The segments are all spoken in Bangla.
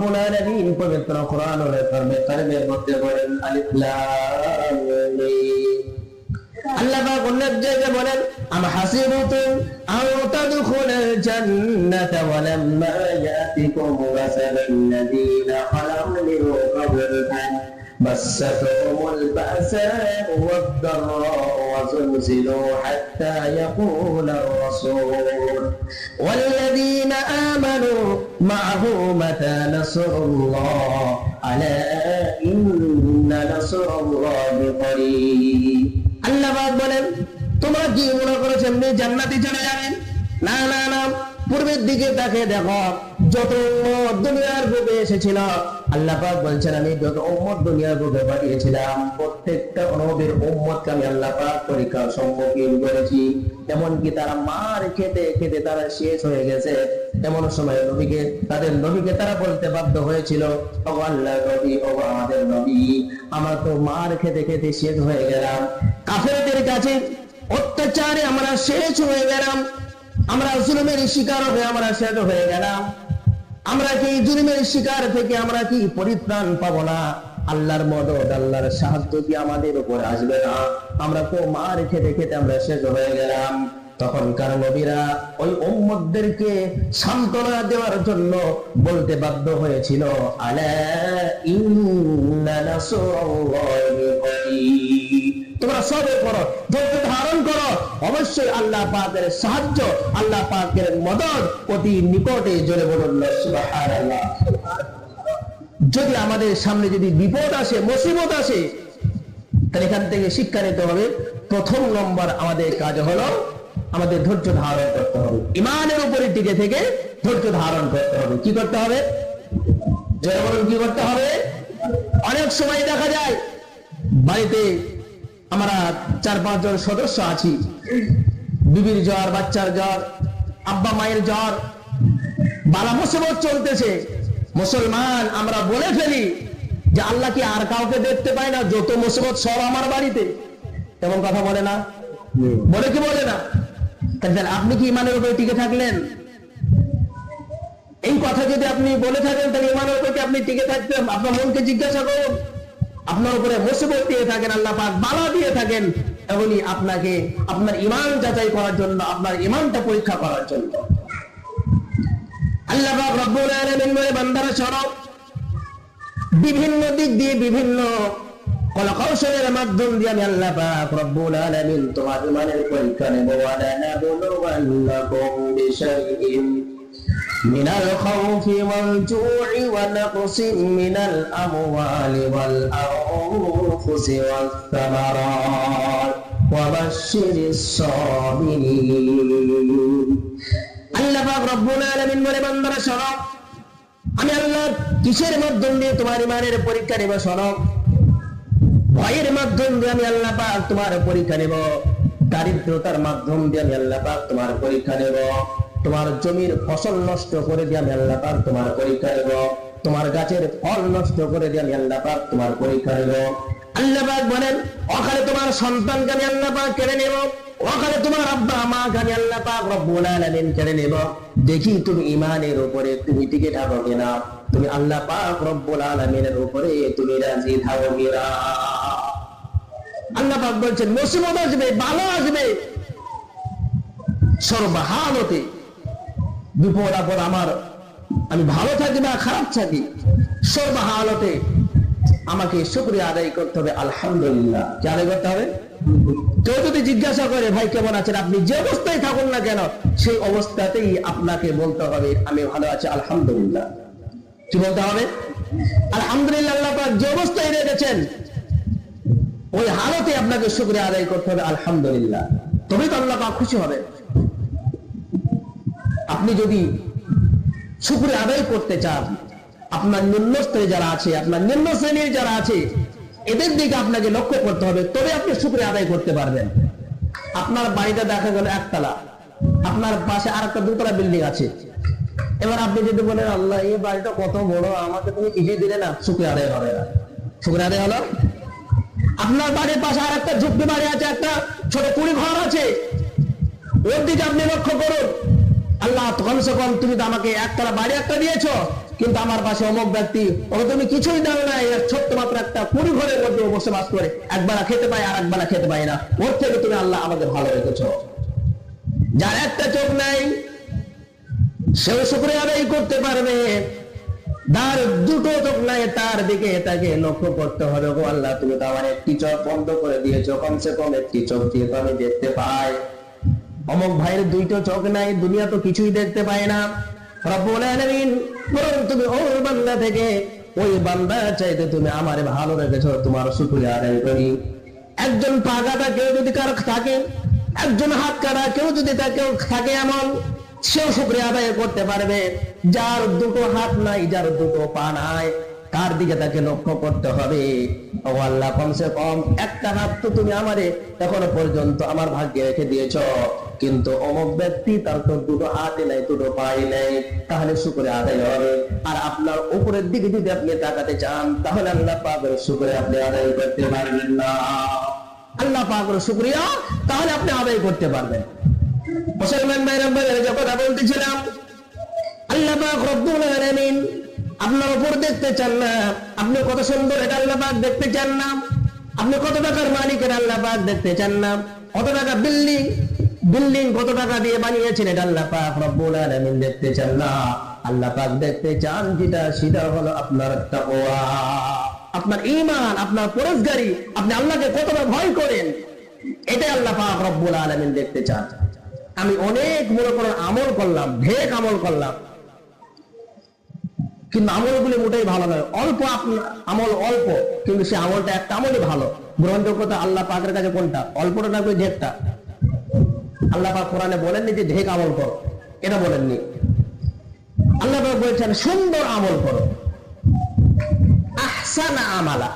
রব্বুল আলামিন পবিত্র কোরআনুল কারীমের মধ্যে বলেন আলিফ লাম মিম। আল্লাহ পাক অন্য জায়গায় বলেন আম হাসিবতুম আন তাদখুলাল জান্নাতা ওয়া লাম্মা ইয়াতিকুম মাসালাল্লাযীনা খালাউ মিন ক্বাবলিকুম মাসাতহুমুল বা'সাউ ওয়াদ-দাররা'উ ওয়া zulzilu হাত্তা ইয়াকুলার রাসূল ওয়াল্লাযীনা আমানু মা'হু মাতা নাসরুল্লাহ আলা ইন্না নাসরাল্লাহি করিব। আল্লাহ পাক বলেন তোমরা কি মনে করেছো এমনি জান্নাতে চলে যাবেন? না না না, পূর্বের দিকে তাকিয়ে দেখো, যত উম্মত দুনিয়ার বুকে এসেছিল আল্লাহ পাক বলছেন আমি যত উম্মত দুনিয়ার বুকে পাঠিয়েছিলাম প্রত্যেকটা নবীর উম্মতকে আমি আল্লাহ পাক পরীক্ষার সম্মুখীন করেছি। এমনকি তারা মার খেতে খেতে তারা শেষ হয়ে গেছে। এমন সময় তাদের নবীকে তারা বলতে বাধ্য হয়েছিল, ও আল্লাহ নবী, ও আমাদের নবী, আমরা তো মার খেতে খেতে শেষ হয়ে গেলাম, কাফেরদের কাছে অত্যাচারে আমরা শেষ হয়ে গেলাম, আমরা জুলুমের শিকার হয়ে আমরা শেষ হয়ে গেলাম, আমরা কি জুলুমের শিকার থেকে আমরা কি পরিত্রাণ পাবো না? আল্লাহর মদদ, আল্লাহর সাহায্য কি আমাদের উপর আসবে না? আমরা তো মার খেতে খেতে আমরা শেষ হয়ে গেলাম। তখনকার নবীরা ওই উম্মতদেরকে সান্ত্বনা দেওয়ার জন্য বলতে বাধ্য হয়েছিল, আলা ইন্না নাসরাল্লাহি করিব, তোমরা সবর করো, ধৈর্য ধারণ করো, অবশ্যই আল্লাহ পাকের সাহায্য, আল্লাহ পাকের মদদ অতি নিকটে। জোরে বলুন সুবহানাল্লাহ। যদি আমাদের সামনে যদি বিপদ আসে, মুসিবত আসে, তাহলে এখান থেকে শিক্ষা নিতে হবে, প্রথম নম্বর আমাদের কাজ হলো আমাদের ধৈর্য ধারণ করতে হবে, ইমানের উপরে টিকে থেকে ধৈর্য ধারণ করতে হবে। কি করতে হবে? জোরে বলুন, কি করতে হবে? অনেক সময় দেখা যায় বাড়িতে আমরা 4-5 জন সদস্য আছি, বিবির জ্বর, বাচ্চার জ্বর, আব্বা মায়ের জ্বর, বালা মুসিবত চলতেছে। মুসলমান আমরা বলে ফেলি যে আল্লাহ কি আর কাউকে দেখতে পায় না? যত মুসিবত সব আমার বাড়িতে। এমন কথা বলে না? বলে কি বলে না? তাহলে আপনি কি ইমানের উপরে টিকে থাকলেন? এই কথা যদি আপনি বলে থাকেন তাহলে ইমানের উপরে কি আপনি টিকে থাকতেন? আপনার মনকে জিজ্ঞাসা করুন, আপনার উপরে মুসিবত দিয়ে থাকেন, আল্লাহ পাক বালা দিয়ে থাকেন, এমনই আপনাকে আপনার ঈমান যাচাই করার জন্য, আপনার ঈমানটা পরীক্ষা করার জন্য আল্লাহ পাক রব্বুল আলামিন বলে, বান্দারা শোনো, বিভিন্ন দিক দিয়ে বিভিন্ন কলাকৌশলের মাধ্যম দিয়ে আমি আল্লাহ পাক রব্বুল আলামিন তোমার ঈমানের পরীক্ষা নেব। ওয়ালা নাবলুওয়ান্নাকুম বিশাইইন মিনাল খাউফি ওয়াল জু'i ওয়া নাকসিন মিনাল আমওয়ালি ওয়াল আনফুসি ওয়াস সামারাত ওয়া বাশশিরিস সাবিরিন। আল্লাহ পাক রব্বুল আলামিন বলে, বান্দারা শোনো, আমি আল্লাহ কিসের মাধ্যম দিয়ে তোমার ঈমানের পরীক্ষা নেব? শোনো, ভয়ের মাধ্যম দিয়ে আমি আল্লাহ পাক তোমার পরীক্ষা নেব, দারিদ্রতার মাধ্যম দিয়ে আমি আল্লাহ পাক তোমার পরীক্ষা নেব, তোমার জমির ফসল নষ্ট করে দিয়ে আমি আল্লাহ পাক তোমার পরীক্ষা নেব, তোমার গাছের ফল নষ্ট করে দিয়ে আমি আল্লাহ পাক তোমার পরীক্ষা নেব। আল্লাহ পাক বলেন, ওখানে তোমার সন্তানকে আমি আল্লাহ পাক কেড়ে নেব, ওখানে তোমার আব্বা মাকে আমি আল্লাহ পাক রব্বুল আলামিন কেড়ে নেব। দেখি তুমি ঈমানের উপরে তুমি টিকে থাকো কিনা, তুমি আল্লাহ পাক রব্বুল আলামিনের উপরে তুমি রাজি থাকো কিনা। আল্লাহ পাক বলছেন, মুসিবত আসবে, বালা আসবে, সর্বহালতে বিপদ আপদ আমার, আমি ভালো থাকি বা খারাপ থাকি, সর্বহালতে আমাকে শুকরিয়া আদায় করতে হবে, আলহামদুলিল্লাহ। কি আদায় করতে হবে? কেউ যদি জিজ্ঞাসা করে ভাই কেমন আছেন, আপনি যে অবস্থায় থাকুন না কেন সেই অবস্থাতেই আপনাকে বলতে হবে আমি ভালো আছি, আলহামদুলিল্লাহ। কি বলতে হবে? আলহামদুলিল্লাহ। আল্লাহ পাক যে অবস্থায় রেখেছেন ওই হালতে আপনাকে শুকরিয়া আদায় করতে হবে, আলহামদুলিল্লাহ। তবেই তো আল্লাহ পাক খুশি হবে। আপনি যদি শুকরিয়া আদায় করতে চান, আপনার নিম্ন স্তরে যারা আছে, আপনার নিম্ন শ্রেণীর যারা আছে, এদের দিকে আপনাকে লক্ষ্য করতে হবে, তবে আপনি শুকরিয়া আদায় করতে পারবেন। আপনার বাড়িটা দেখা গেল একতলা, আপনার পাশে আর একটা 2তলা বিল্ডিং আছে। এবার আপনি যদি বলেন আল্লাহ এই বাড়িটা কত বড়, আমাকে তুমি কিছুই দিলে না, শুকরিয়া আদায় হবে না। শুকরিয়া আদায় হলো? আপনার বাড়ির পাশে আর একটা ঝুপড়ি বাড়ি আছে, একটা ছোট কুড়ি ঘর আছে, ওর দিকে আপনি লক্ষ্য করুন, আল্লাহ কমসে কম তুমি তো আমাকে একতলা বাড়ি একটা দিয়েছো, কিন্তু আমার পাশে অমুক ব্যক্তি, ও তুমি কিছুই দাও না, ছোট্ট মাত্র একটা কুড়ি ঘরের মধ্যে বসবাস করে, একবেলা খেতে পায় আর একবেলা খেতে পায় না, ওর থেকে তুমি আল্লাহ আমাদের ভালো রেখেছ। যার একটা চোখ নাই সেও শুকরিয়া আদায় করতে পারবে, তার দুটো চোখ নাই তার দিকে তাকে লক্ষ্য করতে হবে, গো আল্লাহ তুমি তো আমার একটি চোখ বন্ধ করে দিয়েছো, কমসে কম একটি চোখ দিয়ে তো আমি দেখতে পাই। অমুক ভাইয়ের দুইটা চোখ নাই, দুনিয়া তো কিছুই দেখতে পায় না। রব্বুল আলামিন বরং তুমি ওই বান্দা থেকে, ওই বান্দা চাইতে তুমি আমারে ভালো রেখেছো, তোমার শুকরিয়া আদায় করি। একজন পা কাটা কেউ যদি কারো থাকে, একজন হাত কাটা কেউ যদি তাকে থাকে, এমন সেও শুকরিয়া আদায় করতে পারবে। যার দুটো হাত নাই, যার দুটো পা নাই, তার দিকে তাকে লক্ষ্য করতে হবে, ও আল্লাহ কমসে কম একটা হাত তো তুমি আমারে এখনো পর্যন্ত আমার ভাগ্যে রেখে দিয়েছ, কিন্তু অমুক ব্যক্তি তার তো দুটো হাতে নাই, দুটো পায়ে নাই, তাহলে শুকরিয়া আদায় হবে। আর আপনার উপরের দিকে যদি আপনি তাকাতে চান, তাহলে আল্লাহ পাকের শুকরিয়া আপনি আদায় করতে পারবেন না। আল্লাহ পাকের শুকরিয়া তাহলে আপনি আদায় করতে পারবেন। মুসলমান ভাইরা যে কথা বলতেছিলাম, আল্লাহ পাক রব্বুল আলামিন আপনার উপর দেখতে চান না, আপনি কত সুন্দর এটা আল্লাহ পাক দেখতে চান না, আপনি কত টাকার মালিক এটা আল্লাহ পাক দেখতে চান না, কত টাকা বিল্ডিং কত টাকা দিয়ে বানিয়েছেন এটা আল্লাহ পাক রব্বুল আলামিন দেখতে চান না। আল্লাহ পাক দেখতে চান যেটা, সেটা হলো আপনার তাকওয়া, আপনার ঈমান, আপনার পরহেজগারি, আপনি আল্লাহকে কতটা ভয় করেন, এটাই আল্লাহ পাক রব্বুল আলামিন দেখতে চান। আমি অনেক মনে করেন আমল করলাম, ঢেক আমল করলাম, কিন্তু আমলগুলি মোটেই ভালো নয়। অল্প আমল অল্প, কিন্তু সে আমলটা একটা আমলই ভালো। গ্রহণযোগ্যতা আল্লাহ পাকের কাছে কোনটা? অল্পটা না ঢেকটা? আল্লাহ পাক কোরআনে বলেননি যে ঢেক আমল করো, এটা বলেননি। আল্লাহ পাক বলেছেন সুন্দর আমল করো, আহসানা আমালা,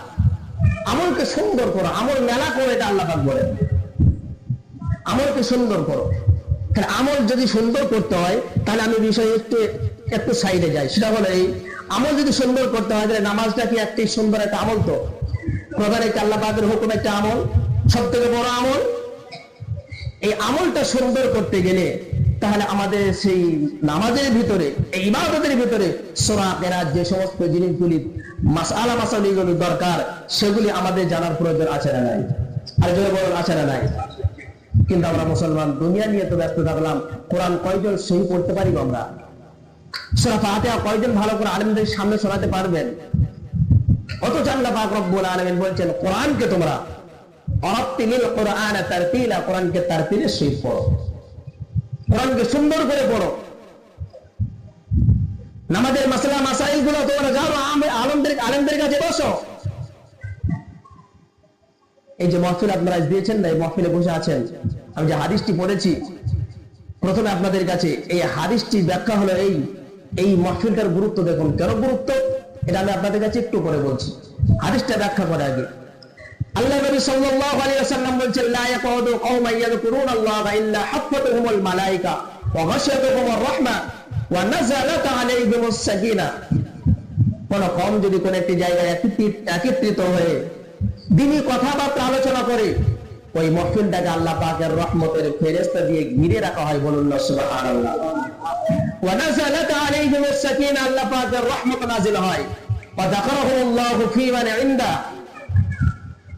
আমলকে সুন্দর করো, আমল মেলা করো, এটা আল্লাহ পাক বলেন। আমলকে সুন্দর করো। আমল যদি সুন্দর করতে হয়, তাহলে আমি বিষয় একটু সাইডে যাই। সেটা হলো এই আমল যদি সুন্দর করতে হয়, তাহলে নামাজটা কি একটি সুন্দর একটা আমল? তো প্রধান একটা আল্লাহ পাকের হুকুম একটা আমল, সব থেকে বড় আমল। এই আমলটা সুন্দর করতে গেলে তাহলে আমাদের সেই নামাজের ভিতরে, এই ইবাদতের ভিতরে সূরা কেরাত যে সমস্ত জিনিসগুলি মাসাইলগুলো দরকার, সেগুলি আমাদের জানার প্রয়োজন আছে না নাই? আর যদি বলেন আছে না নাই? কিন্তু আমরা মুসলমান দুনিয়া নিয়ে তো ব্যস্ত থাকলাম। কোরআন কয়জন সহি পড়তে পারি আমরা? সূরা ফাতিহা কয়জন ভালো করে আলেমদের সামনে শোনাতে পারবেন? অথচ আল্লাহ পাক রব্বুল আলামিন বলছেন কোরআনকে তোমরা অরাত্তিলিল কোরআন তারতিলা, কোরআনকে তারতিলের সহিত পড়ো, কোরআনকে সুন্দর করে পড়ো। নামাজের মাসলা মাসাইল গুলো তোমরা যাও আলেমদের কাছে বসো। এই যে মাহফিল আপনারা দিয়েছেন না, এই মাহফিলে বসে আছেন, আমি যে হাদিসটি পড়েছি প্রথমে আপনাদের কাছে, এই হাদিসটি ব্যাখ্যা হলো এই মাহফিলটার গুরুত্ব দেখুন। কেন গুরুত্ব এটা আমি আপনাদের কাছে একটু পরে বলছি, হাদিসটা ব্যাখ্যা করে আগে। আল্লাহ নবী সাল্লাল্লাহু আলাইহি ওয়াসাল্লাম বলেন, লা ইয়াকুদু কওমান ইয়াযকুরুনাল্লাহা ইল্লা হাফাতুহুমুল মালায়েকা ওয়া গাশিয়াতুহুমুর রাহমা ওয়া নাযালাত আলাইহিমুস সাকিনা। কোন কওম যদি কোন একটি জায়গায় একত্রিত হয়ে দ্বীনি কথাবার্তা আলোচনা করে, ওই মাহফিলটাকে আল্লাহ পাকের রহমতের ফেরেশতা দিয়ে ঘিরে রাখা হয়। বলুন না সুবহানাল্লাহ। ওয়া নাযালাত আলাইহিমুস সাকিনা, আল্লাহ পাকের রহমত নাযিল হয়। ওয়া যাকারাহুল্লাহু ফী মান ইনদা,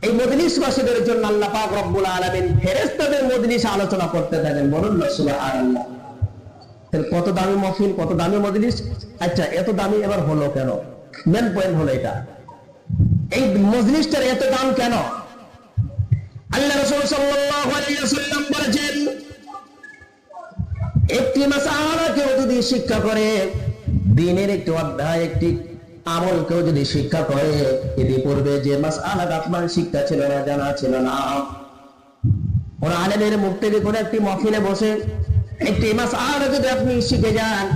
এই মজলিসবাসীদের জন্য আল্লাহ পাক রব্বুল আলামিন ফেরেশতাদের মজলিসে আলোচনা করতে থাকেন। বলুন না সুবহানাল্লাহ। তাহলে কত দামি মাহফিল, কত দামি মজলিস। আচ্ছা, এত দামি এবার হলো কেন? মেন পয়েন্ট হলো এটা, এই মজলিসটার এত দাম কেন? আল্লাহ রাসূল সাল্লাল্লাহু আলাইহি ওয়াসাল্লাম বলেছেন, একটি মাসআলা কেউ যদি শিক্ষা করে, দ্বীনের একটি অধ্যায়, একটি আমল কেউ যদি শিক্ষা করে, এতে পূর্বে যে মাসআলাটা আপনার শিক্ষা ছিল না, জানা ছিল না, কোন আলেমের মুখ থেকে কোন একটি মাহফিলে বসে একটি মাসআলা যদি আপনি শিখে যান,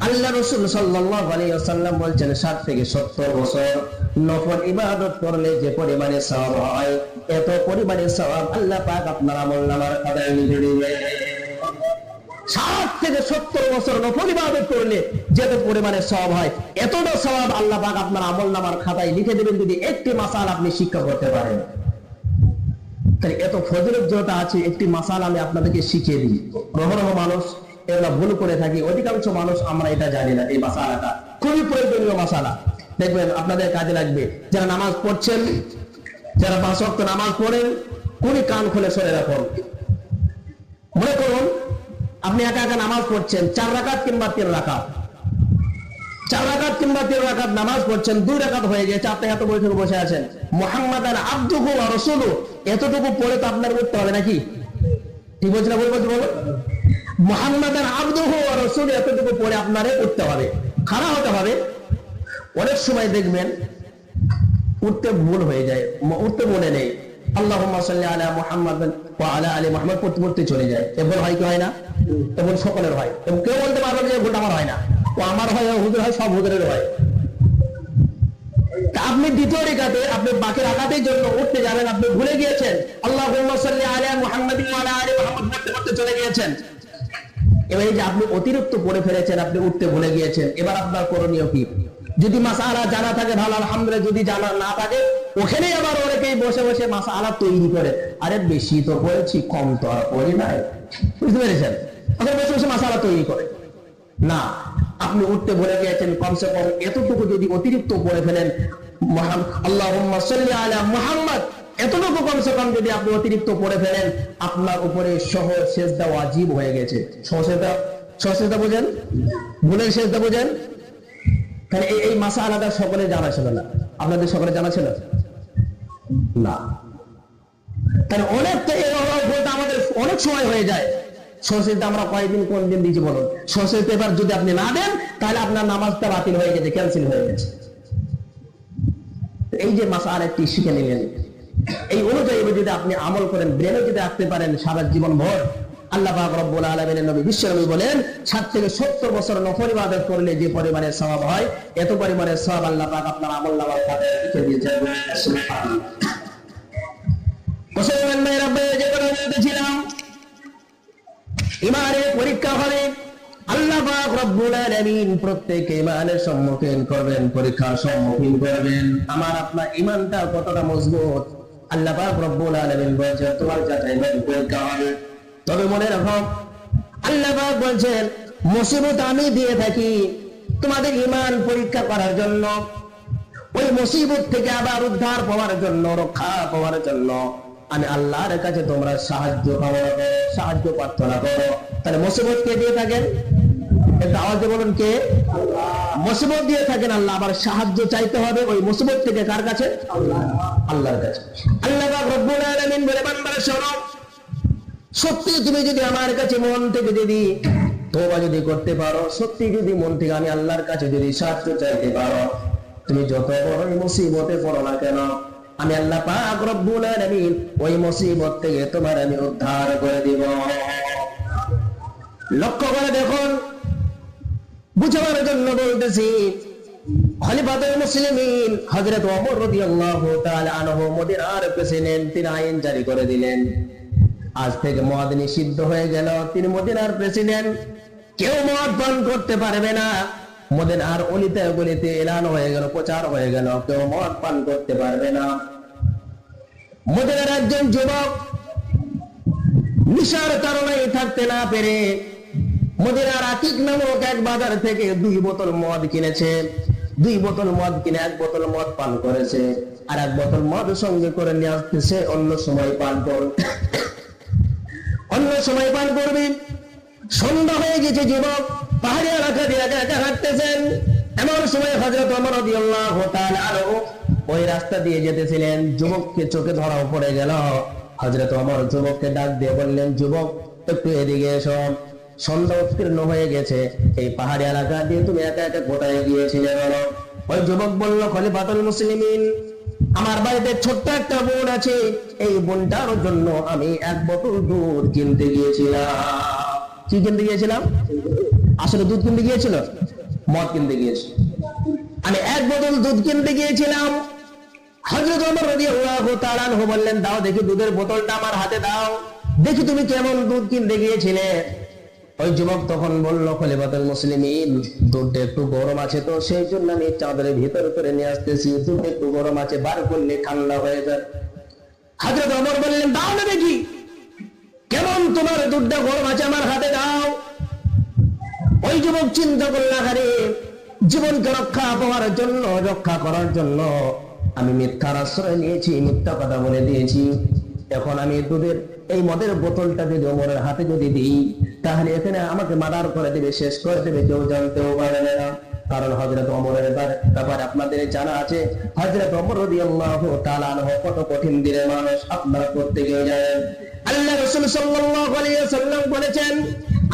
আল্লাহ রাসূল সাল্লাল্লাহু আলাইহি ওয়াসাল্লাম বলছেন 60 থেকে 70 বছর নফল ইবাদত করলে যে পরিমাণে সওয়াব হয়, এত পরিমাণে সওয়াব আল্লাহ পাক আপনার আমলনামার খাতায় লিখে দিবেন। 60 থেকে 70 বছর নফল ইবাদত করলে যত পরিমাণে সওয়াব হয়, এতটা সওয়াব আল্লাহ পাক আপনার আমলনামার খাতায় লিখে দিবেন যদি একটি মাসআলা আপনি শিক্ষা করতে পারেন। তাহলে এত ফজিলত যেটা আছে, একটি মাসআলা আমি আপনাদেরকে শিখিয়ে দিই। রহ মানুষ এগুলা ভুল করে থাকি, অধিকাংশ মানুষ আমরা এটা জানি না এই মাসআলাটা। খুবই প্রয়োজনীয় মাসালা, দেখবেন আপনাদের কাজে লাগবে। যারা নামাজ পড়ছেন, যারা 5 ওয়াক্ত নামাজ পড়েন, খুবই কান খুলে শুনে রাখুন। মনে করুন আপনি একা একা নামাজ পড়ছেন, 4 রাকাত কিংবা 3 রাকাত, 4 রাকাত কিংবা 3 রাকাত নামাজ পড়ছেন, 2 রাকাত হয়ে গেছে, আপনি এত বৈঠকে বসে আছেন, মুহাম্মাদান আবদুহু ওয়া রাসূলুহু, এতটুকু পড়ে তো আপনার উঠতে হবে নাকি? ঠিক বলছি না? বলবো মুহাম্মাদান আবদুহু ওয়া রাসূলুহু, এতটুকু পড়ে আপনারে উঠতে হবে, খাড়া হতে হবে। অনেক সময় দেখবেন উঠতে ভুল হয়ে যায়, উঠতে মনে নেই, আল্লাহুম্মা সাল্লি আলা মুহাম্মাদ ওয়া আলা আলি মুহাম্মাদ পড়তে পড়তে চলে যায়। এবার হয় কি হয় না? এবং সকলের হয়, এবং কেউ বলতে পারবে যে ভুলটা আমার হয় না, ও আমার হয়, হুজুর হয়, সব হুজুরের হয়। আপনি দ্বিতীয় রাকাতে, আপনি বাকি রাকাতের জন্য উঠতে যাবেন, আপনি ভুলে গিয়েছেন আল্লাহুম্মা সাল্লি আলা মুহাম্মাদ ওয়া আলা আলি মুহাম্মাদ পড়তে পড়তে চলে গিয়েছেন। এবার এই যে আপনি অতিরিক্ত পড়ে ফেলেছেন, আপনি উঠতে ভুলে গিয়েছেন, এবার আপনার করণীয় কি? যদি মাসআলা জানা থাকে ভালো, আলহামদুলিল্লাহ। যদি জানা না থাকে, ওখানে আবার অনেকেই বসে বসে মাসআলা তৈরি করে, আরে বেশি তো পড়েছি, কম তো আর পড়ি নাই, বুঝতে পেরেছেন? এখন বসে বসে মাসআলা তৈরি করে না। আপনি উঠতে ভুলে গিয়েছেন, কমসে কম এতটুকু যদি অতিরিক্ত পড়ে ফেলেন, আল্লাহুম্মা সাল্লি আলা মুহাম্মাদ, এতটুকু কমসে কম যদি আপনি অতিরিক্ত পড়ে ফেলেন, আপনার উপরে সহ সেজদা ওয়াজিব হয়ে গেছে। সহসেজদা বুঝেন? ভুলের সেজদা বুঝেন? তাহলে এই মাসআলাটা সকলে জানা ছিল না, আপনাদের সকলে জানা ছিল না। তাহলে অনেকটা বলতে আমাদের অনেক সময় হয়ে যায়। সহসেজদা আমরা কয়েকদিন কোন দিন দিয়েছি বলুন? সহসেজদা এবার যদি আপনি না দেন, তাহলে আপনার নামাজটা বাতিল হয়ে গেছে, ক্যান্সেল হয়ে গেছে। এই যে মাসআলাটি শিখে নিলেন, এই অনুযায়ী যদি আপনি আমল করেন, ব্রেনে যদি রাখতে পারেন সারা জীবন ভর, আল্লাহ পাক রব্বুল আলামিনের নবী বিশ্বনবী বলেন 60 থেকে 70 বছর নফল ইবাদত করলে যে পরিমাণের সওয়াব হয়, এত পরিমাণের সওয়াব আল্লাহ পাক আপনার আমলনামার খাতায় লিখে দিয়েছেন। সুবহানাল্লাহ। মুসলমান ভাইরা, যে কথা বলতেছিলাম, ইমানের পরীক্ষা হবে। আল্লাহ পাক রব্বুল আলামিন প্রত্যেককে ইমানের সম্মুখীন করবেন, পরীক্ষার সম্মুখীন করবেন। আমার আপনার ইমানটা কতটা মজবুত, আল্লাহ পাক রব্বুল আলামিন বলেছেন তোমার যাচাই পরীক্ষা হবে। তবে মনে রাখো, আল্লাহ পাক বলছেন মুসিবত আমি দিয়ে থাকি তোমাদের ঈমান পরীক্ষা করার জন্য, ওই মুসিবত থেকে আবার উদ্ধার পাওয়ার জন্য, রক্ষা পাওয়ার জন্য আমি আল্লাহর কাছে তোমরা সাহায্য সাহায্য প্রার্থনা করো। তাহলে মুসিবত কে দিয়ে থাকেন? একটা আওয়াজে বলুন, কে? মুসিবত দিয়ে থাকেন আল্লাহ। আবার সাহায্য চাইতে হবে ওই মুসিবত থেকে কার কাছে? আল্লাহর কাছে। আল্লাহ পাক রব্বুল আলামিন বলে, বান্দারা শোনো, সত্যি তুমি যদি আমার কাছে মন থেকে যদি তওবা যদি করতে পারো, সত্যি যদি মন থেকে আমি আল্লাহর কাছে যদি সাহায্য চাইতে পারো, তুমি যত বড় মুসিবতে পড়ো না কেন, আমি আল্লাহ পাক রব্বুল আলামিন ওই মুসিবত থেকে তোমার আমি উদ্ধার করে দিব। লক্ষ্য করে দেখুন, বুঝাবার জন্য বলতেছি, খলিফাতুল মুসলিমিন হযরত ওমর রাদিয়াল্লাহু তাআলা আনহু মদিনার প্রেসিডেন্ট, তিনি আইন জারি করে দিলেন, আজ থেকে মদ নিষিদ্ধ হয়ে গেল। তিনি মদিনার প্রেসিডেন্ট, কেউ মদ পান করতে পারবে না। মদিনার অলিতে গলিতে এলান হয়ে গেল, প্রচার হয়ে গেল, কেউ মদ পান করতে পারবে না। মদিনার একজন যুবক নিশার কারণে থাকতে না পেরে মদিনার আকিক নামক এক বাজার থেকে 2 বোতল মদ কিনেছে। 2 বোতল মদ কিনে 1 বোতল মদ পান করেছে, আর 1 বোতল মদ সঙ্গে করে নিয়ে আসতেছে, অন্য সময় পান করবে। সন্ধ্যা হয়ে গেছে, যুবক পাহাড়ি এলাকা দিয়ে একা একা হাঁটতেছেন। এমন সময় হযরত ওমর রাদিয়াল্লাহু তাআলা আনহু ওই রাস্তা দিয়ে যেতেছিলেন, যুবককে চোখে ধরা পড়ে গেল। হযরত ওমর যুবককে ডাক দিয়ে বললেন, যুবক একটু এদিকে এসো, সন্ধ্যা উত্তীর্ণ হয়ে গেছে, এই পাহাড়ি এলাকা দিয়ে তুমি একা একা কোথায় গিয়েছিলে বলো? ওই যুবক বলল, খলিফাতুল মুসলিমিন, আমার বাড়িতে ছোট্ট একটা বোন আছে, এই বোনটার জন্য আমি 1 বোতল দুধ কিনতে গিয়েছিলাম। কি কিনতে গিয়েছিলাম? আসলে দুধ কিনতে গিয়েছিল, মদ কিনতে গিয়েছিল। আমি 1 বোতল দুধ কিনতে গিয়েছিলাম। হযরত ওমর রাদিয়াল্লাহু তাআলা আনহু বললেন, দাও দেখি দুধের বোতলটা আমার হাতে দাও, দেখি তুমি কেমন দুধ কিনতে গিয়েছিলে। ওই যুবক তখন বলল, খলিফাতুল মুসলিমিন, দুধটা একটু গরম আছে তো সেই জন্য আমি চাদরের ভিতর করে নিয়ে আসতেছি, দুধ একটু গরম আছে, বার করলে ঠান্ডা হয়ে যায়। হযরত ওমর বললেন, দাও না দেখি কেমন তোমার দুধটা গরম আছে, আমার হাতে দাও। ওই যুবক চিন্তা করল, আরে জীবনকে রক্ষা করার জন্য আমি মিথ্যার আশ্রয় নিয়েছি, মিথ্যা কথা বলে দিয়েছি। এখন আমি দুধের এই মদের বোতলটা যদি ওমরের হাতে যদি দিই, তাহলে এখানে আমাকে মার্ডার করে দেবে, শেষ করে দেবে, কেউ জানতেও পারবে না। কারণ হযরত ওমরের ব্যাপারে আপনাদের জানা আছে, হযরত ওমর রাদিয়াল্লাহু তাআলা আনহু কত কঠিন দিনের মানুষ, আপনারা প্রত্যেকেই জানেন। আল্লাহ রাসূল সাল্লাল্লাহু আলাইহি ওয়াসাল্লাম বলেছেন,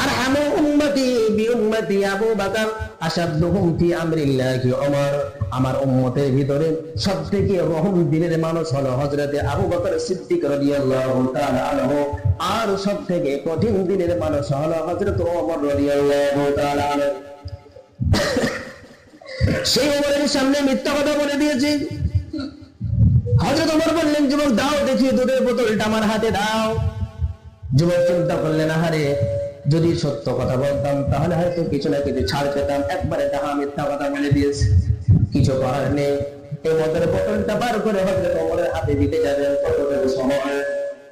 আরহামু উম্মতি বিউম্মতি আবু বকর আশাদ্দুহুম ফি আমরিল্লাহি ওমর। আমার উম্মতের ভিতরে সবথেকে রহম দিলের মানুষ হলো হযরত আবু বকর সিদ্দিক রাদিয়াল্লাহু তাআলা আনহু, আর সবথেকে কঠিন দিলের মানুষ হলো হযরত ওমর রাদিয়াল্লাহু তাআলা আনহু। সেই ওমরের সামনে মিথ্যা কথা বলে দিয়েছি। হযরত ওমর বললেন, যুবক দাও দেখি দুধের বোতলটা আমার হাতে দাও। যুবক চিন্তা করলেন, আহারে যদি সত্য কথা বলতাম তাহলে হয়তো কিছু না কিছু ছাড় পেতাম, একবারে তাহা মিথ্যা কথা বলে দিয়েছে, কিছু করার নেই। এই মদের বোতলটা বার করে হযরত ওমরের হাতে দিতে যাবেন, কতটুকু সময়?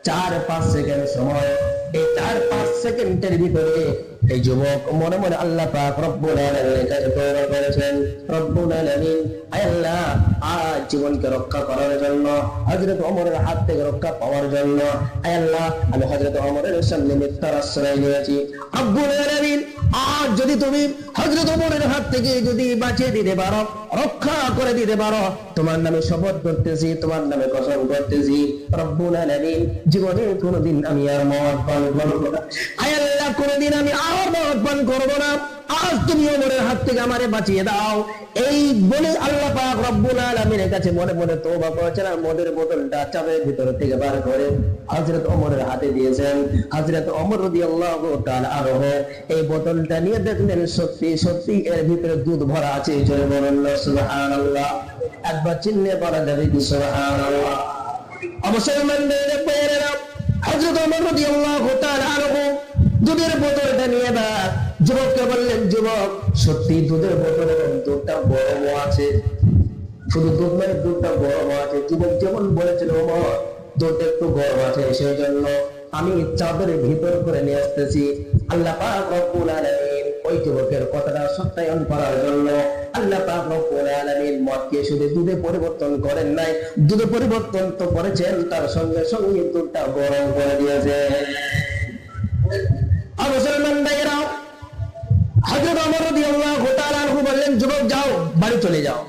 4-5 সেকেন্ড সময়। এই 4-5 সেকেন্ডের ভিতরে এই যুবক মনে মনে আল্লাহ পাক রব্বুল আলামিনের কাছে দোয়া করেছেন, রব্বুল আলামিন, আয় আল্লাহ, আজ জীবনকে রক্ষা করার জন্য, হযরত ওমরের হাত থেকে রক্ষা পাওয়ার জন্য, আয় আল্লাহ, আমি হযরত ওমরের সামনে মিথ্যার আশ্রয় নিয়েছি। রব্বুল আলামিন, আজ যদি তুমি হযরত ওমরের হাত থেকে যদি বাঁচিয়ে দিতে পারো, রক্ষা করে দিতে পারো, তোমার নামে শপথ করতেছি, তোমার নামে কসম করতেছি, রব্বুল আলামিন, জীবনে কোনোদিন আমি আর মদ পান করব না। আয় আল্লাহ, কোনোদিন আমি আর মদ পান করব না। আজ তুমি ওমরের হাত থেকে আমারে বাঁচিয়ে দাও। এই বলে আল্লাহ পাক রব্বুল আলামিনের কাছে মনে মনে তওবা করেছেন, আর মদের বোতলটা চাবের ভিতর থেকে বার করে হযরত ওমরের হাতে দিয়েছেন। হযরত ওমর রাদিয়াল্লাহু তাআলা আনহু এই বোতলটা নিয়ে দেখলেন, সত্যি সত্যি এর ভিতরে দুধ ভরা আছে। জয় বলুন সুবহানাল্লাহ। একবার চিল্লে বলা যাবে কি সুবহানাল্লাহ? মুসলমানদের ভাইয়েরা, হযরত ওমর রাদিয়াল্লাহু তাআলা আনহু দুধের বোতলটা নিয়ে যুবককে বললেন, যুবক, সত্যি দুধের বোতলে দুধটা গরম আছে, শুধু দুধ মানে দুধটা গরম আছে। যুবক যেমন বলেছিল, ওমর দুধটা একটু গরম আছে, সেই জন্য আমি চাদরের ভিতর করে নিয়ে আসতেছি। আল্লাহ পাক রব্বুল আলামিন ওই যুবকের কথাটা সত্যায়ন করার জন্য আল্লাহ পাক রব্বুল আলামিন মদকে শুধু দুধে পরিবর্তন করেন নাই, দুধে পরিবর্তন তো করেছেন, তার সঙ্গে সঙ্গে দুধটা গরম করে দিয়েছে। মুসলমান ভাইয়েরা, হযরত ওমর রাদিয়াল্লাহু তাআলা আনহু বললেন, যুবক যাও, বাড়ি চলে যাও।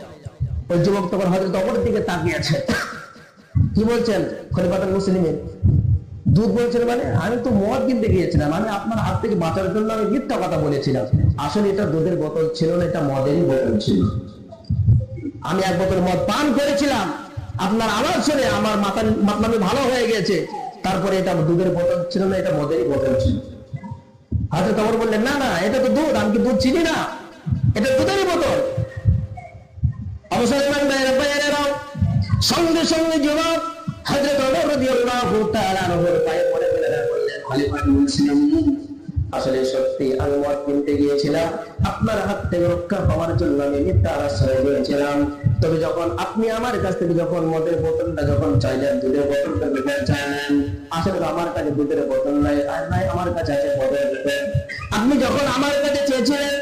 ওই যুবক তখন হযরত ওমরের দিকে তাকিয়ে আছে। কি বলছেন খলিফাতুল মুসলিমিন? দুধ বলছেন মানে? আমি তো মদ কিনতে গিয়েছিলাম, আমি আপনার হাত থেকে বাঁচার জন্য আমি মিথ্যা কথা বলেছিলাম। আসলে এটা দুধের বোতল ছিল না, এটা মদেরই বোতল ছিল। আমি এক বোতল মদ পান করেছিলাম, আপনার আওয়াজ শুনে আমার মাথা ভালো হয়ে গেছে। তারপরে এটা দুধের বোতল ছিল না, এটা মদেরই বোতল ছিল। হযরত ওমর বললেন, না না, এটা তো দুধ, আমি কি দুধ চিনি না, এটা দুধেরই বোতল। মুসলমান ভাইয়েরা, সঙ্গে সঙ্গে যুবক হযরত ওমর রাদিয়াল্লাহু তাআলা আনহুর পায়ে পড়ে গেলেন, বললেন, খলিফাতুল মুসলিমিন, আসলে সত্যি আমি মদ কিনতে গিয়েছিলাম, আপনার হাত থেকে রক্ষা পাওয়ার জন্য আমি মিথ্যার আশ্রয় নিয়েছিলাম। তবে যখন আপনি আমার কাছ থেকে যখন মদের বোতলটা যখন চাইলেন, দুধের বোতলটা যখন চাইলেন, আসলে আমার কাছে দুধের বোতল নাই, আর নাই আমার কাছে আছে মদের বোতল। আপনি যখন আমার কাছে চেয়েছিলেন,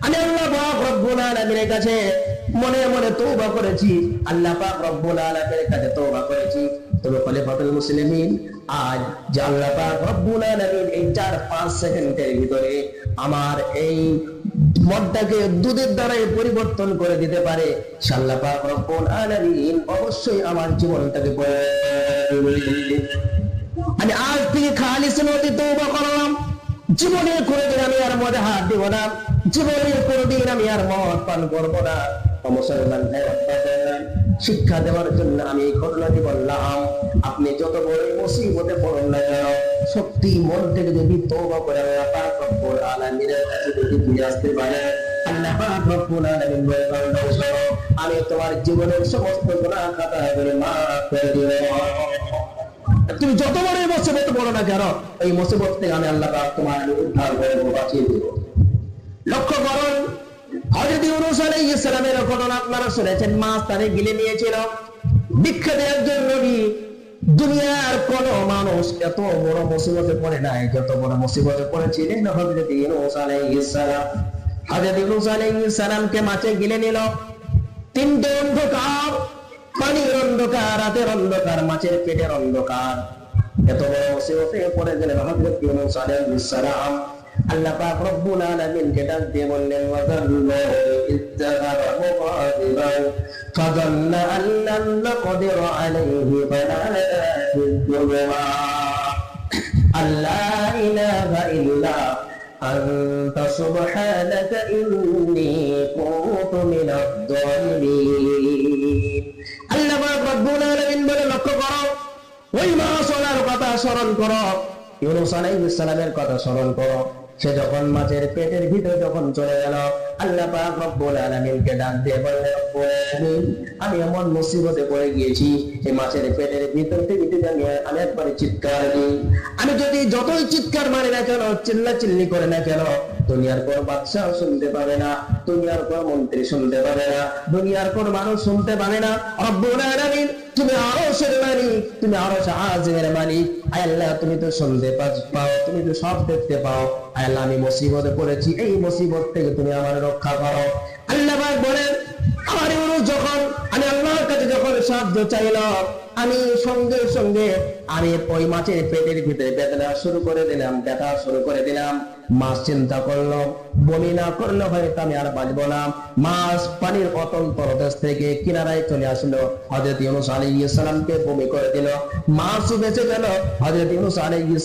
আমি আল্লাহ পাক রব্বুল আলামিনের কাছে মনে মনে তওবা করেছি, আল্লাহ পাক রব্বুল আলামিনের কাছে তওবা করেছি। তবে খলিফাতুল মুসলিমিন, আজ যে আল্লাহ পাক রব্বুল আলামিন এই 4-5 সেকেন্ডের ভিতরে আমার এই মদটাকে দুধের দ্বারাই পরিবর্তন করে দিতে পারে, আল্লাহ পাক রব্বুল আলামিন অবশ্যই আমার জীবনটাকে আমি আজ থেকে খালিস নিয়তে তওবা করলাম। জীবনে কোনোদিন আমি আর মদে হাত দিব না, জীবনে কোনোদিন আমি আর মদ পান করবো না। মুসলমান শিক্ষা দেওয়ার জন্য আমি এই ঘটনাটি বললাম। আপনি যত বড় মুসিবতে পড়ুন না কেন, সত্যি মন থেকে যদি তওবা করে আল্লাহ পাক রব্বুল আলামিনের কাছে যদি ফিরে আসতে পারে, আল্লাহ পাক রব্বুল আলামিন বলেন, আমি তোমার জীবনের সমস্ত গুনাহ খাতা করে মাফ করে দিব। তুমি যত বড় মুসিবতে পড়ো না কেন, এই মুসিবত থেকে আমি আল্লাহ পাক তোমার উদ্ধার করে বাঁচিয়ে দেব। লক্ষ্য করুন, হযরত ইউনূস আলাইহিস সালামের ঘটনা আপনারা শুনেছেন। মাছ তারে গিলে নিয়েছিল। বিখ্যাত একজন নবী, দুনিয়ার কোন মানুষ এত বড় মুসিবতে পড়ে নাই যত বড় মুসিবতে পড়েছিলেন হযরত ইউনূস আলাইহিস সালাম। হযরত ইউনূস আলাইহিস সালামকে মাছে গিলে নিল। তিনটে অন্ধকার, পানির অন্ধকার, রাতের অন্ধকার, মাছের পেটের অন্ধকার। এত বড় মুসিবতে পড়ে গেলেন হযরত ইউনূস আলাইহিস সালাম। আল্লাহ পাক রব্বুল আলামিনকে ডাক দিয়ে বললেন, ওয়াযাল্লু ইত্তাহারা মুকাদিবান ফাযান্না আন লাম নাকদির আলাইহি ফানাদা ফিয-যুলুমা আল্লা ইলাহা ইল্লা আনতা সুবহানাকা ইন্নী কুনতু মিনাজ জালিমিন। আল্লাহ পাক রব্বুল আলামিন বলে, লক্ষ্য করো, ওই মাছওয়ালার কথা স্মরণ করো, ইউনূস আলাইহিস সালামের কথা স্মরণ করো। সে যখন মাছের পেটের ভিতরে যখন চলে গেল, আল্লাহ পাক রব্বুল আলামিনকে ডাক দিয়ে বললেন, রব্বুল আলামিন, আমি এমন মুসিবতে পড়ে গিয়েছি, এই মাছের পেটের ভিতর থেকে আমি একবারে চিৎকার দিই। আমি যদি যতই চিৎকার মারি না কেন, চিল্লাচিল্লি করে না কেন, দুনিয়ার কোন বাদশা শুনতে পাবে না, দুনিয়ার কোন মন্ত্রী শুনতে পাবে না, দুনিয়ার কোন মানুষ শুনতে পাবে না। রব্বুল আলামিন, তুমি আরশের মালিক, তুমি আরশ আজিমের মালিক। আয় আল্লাহ, তুমি তো শুনতে পাও, তুমি তো সব দেখতে পাও। আয় আল্লাহ, আমি মুসিবতে পড়েছি, এই মুসিবত থেকে তুমি আমার রক্ষা করো। আল্লাহ পাক বলেন, আমার ইউনূস যখন আমি আল্লাহর কাছে যখন সাহায্য চাইলাম, আমি সঙ্গে সঙ্গে আমি ওই মাছের পেটের ভিতরে বেদনা শুরু করে দিলাম, ব্যথা শুরু করে দিলাম। মাছ চিন্তা করলো, বমি না করলে হয়তো আমি আর বাঁচবো না। মাছ পানির অতল তলদেশ থেকে কিনারায় চলে আসলো, হযরত ইউনূস আলাইহিস সালামকে বমি করে দিল। মাছও বেঁচে গেল, হযরত ইউনূস আলাইহিস